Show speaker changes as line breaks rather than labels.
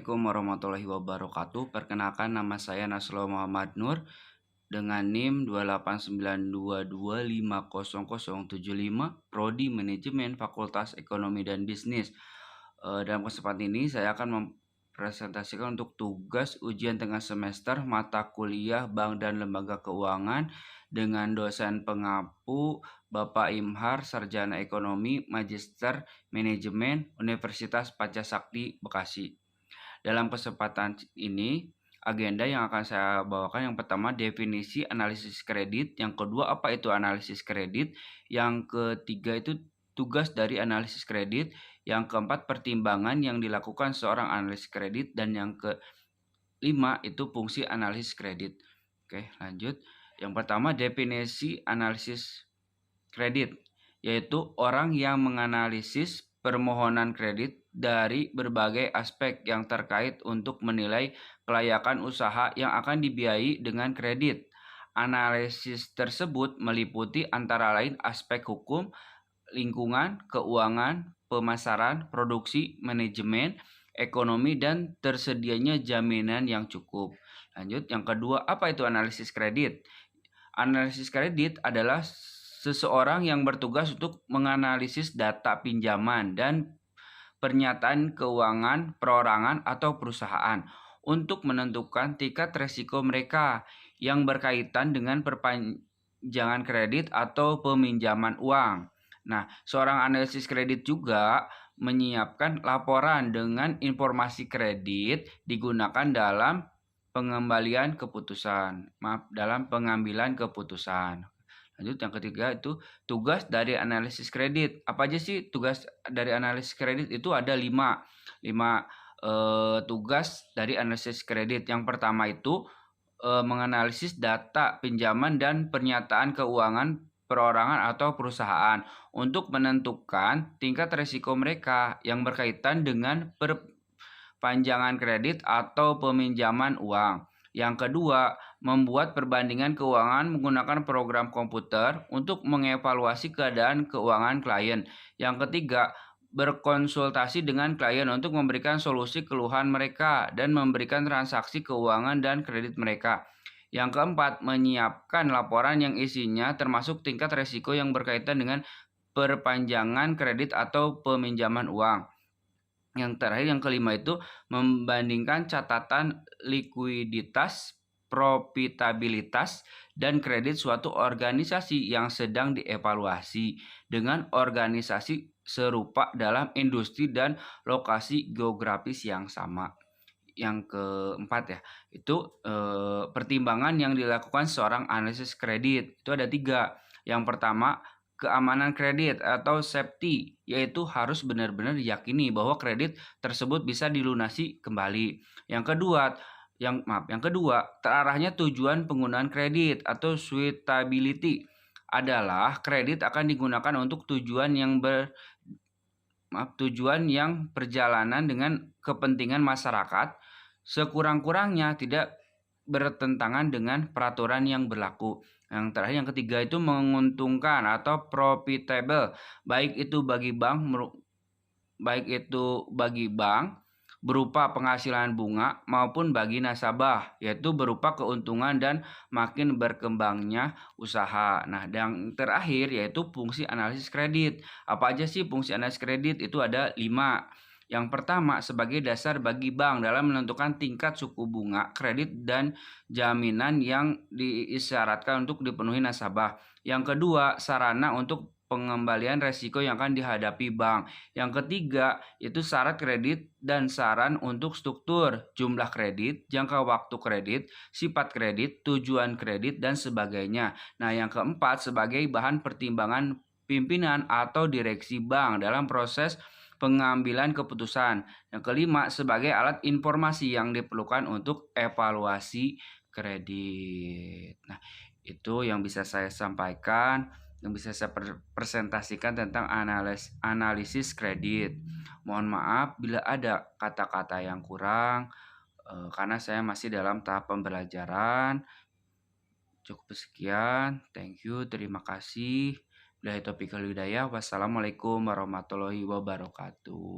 Assalamualaikum warahmatullahi wabarakatuh. Perkenalkan, nama saya Nasrullah Muhammad Nur dengan NIM 28922500075, Prodi Manajemen Fakultas Ekonomi dan Bisnis. Dalam kesempatan ini saya akan mempresentasikan untuk tugas ujian tengah semester mata kuliah Bank dan Lembaga Keuangan dengan dosen pengampu Bapak Imhar, Sarjana Ekonomi, Magister Manajemen, Universitas Pancasakti, Bekasi. Dalam kesempatan ini, agenda yang akan saya bawakan yang pertama definisi analisis kredit, yang kedua apa itu analisis kredit, yang ketiga itu tugas dari analisis kredit, yang keempat pertimbangan yang dilakukan seorang analis kredit, dan yang kelima itu fungsi analisis kredit. Oke, lanjut. Yang pertama definisi analisis kredit, yaitu orang yang menganalisis permohonan kredit dari berbagai aspek yang terkait untuk menilai kelayakan usaha yang akan dibiayai dengan kredit. Analisis tersebut meliputi antara lain aspek hukum, lingkungan, keuangan, pemasaran, produksi, manajemen, ekonomi, dan tersedianya jaminan yang cukup. Lanjut, yang kedua, apa itu analisis kredit? Analisis kredit adalah seseorang yang bertugas untuk menganalisis data pinjaman dan pernyataan keuangan perorangan atau perusahaan untuk menentukan tingkat resiko mereka yang berkaitan dengan perpanjangan kredit atau peminjaman uang. Nah, seorang analisis kredit juga menyiapkan laporan dengan informasi kredit digunakan dalam pengambilan keputusan. Lanjut, yang ketiga itu tugas dari analisis kredit. Apa aja sih tugas dari analisis kredit? Itu ada 5 tugas dari analisis kredit. Yang pertama itu menganalisis data pinjaman dan pernyataan keuangan perorangan atau perusahaan untuk menentukan tingkat risiko mereka yang berkaitan dengan perpanjangan kredit atau peminjaman uang. Yang kedua, membuat perbandingan keuangan menggunakan program komputer untuk mengevaluasi keadaan keuangan klien. Yang ketiga, berkonsultasi dengan klien untuk memberikan solusi keluhan mereka dan memberikan transaksi keuangan dan kredit mereka. Yang keempat, menyiapkan laporan yang isinya termasuk tingkat risiko yang berkaitan dengan perpanjangan kredit atau peminjaman uang. Yang terakhir, yang kelima itu membandingkan catatan likuiditas, profitabilitas, dan kredit suatu organisasi yang sedang dievaluasi dengan organisasi serupa dalam industri dan lokasi geografis yang sama. Yang keempat ya, itu pertimbangan yang dilakukan seorang analisis kredit. Itu ada 3. Yang pertama, keamanan kredit atau safety, yaitu harus benar-benar diyakini bahwa kredit tersebut bisa dilunasi kembali. Yang kedua, terarahnya tujuan penggunaan kredit atau suitability adalah kredit akan digunakan untuk tujuan yang perjalanan dengan kepentingan masyarakat, sekurang-kurangnya tidak bertentangan dengan peraturan yang berlaku. Yang terakhir, yang ketiga itu menguntungkan atau profitable, baik itu bagi bank berupa penghasilan bunga maupun bagi nasabah, yaitu berupa keuntungan dan makin berkembangnya usaha. Nah, yang terakhir yaitu fungsi analisis kredit. Apa aja sih fungsi analisis kredit? Itu ada 5. Yang pertama, sebagai dasar bagi bank dalam menentukan tingkat suku bunga, kredit, dan jaminan yang diisyaratkan untuk dipenuhi nasabah. Yang kedua, sarana untuk pengembalian resiko yang akan dihadapi bank. Yang ketiga, itu syarat kredit dan saran untuk struktur, jumlah kredit, jangka waktu kredit, sifat kredit, tujuan kredit, dan sebagainya. Nah, yang keempat, sebagai bahan pertimbangan pimpinan atau direksi bank dalam proses pengambilan keputusan. Yang kelima, sebagai alat informasi yang diperlukan untuk evaluasi kredit. Nah, itu yang bisa saya sampaikan, yang bisa saya presentasikan tentang analisis kredit. Mohon maaf bila ada kata-kata yang kurang, karena saya masih dalam tahap pembelajaran. Cukup sekian, thank you, terima kasih. Wassalamualaikum warahmatullahi wabarakatuh.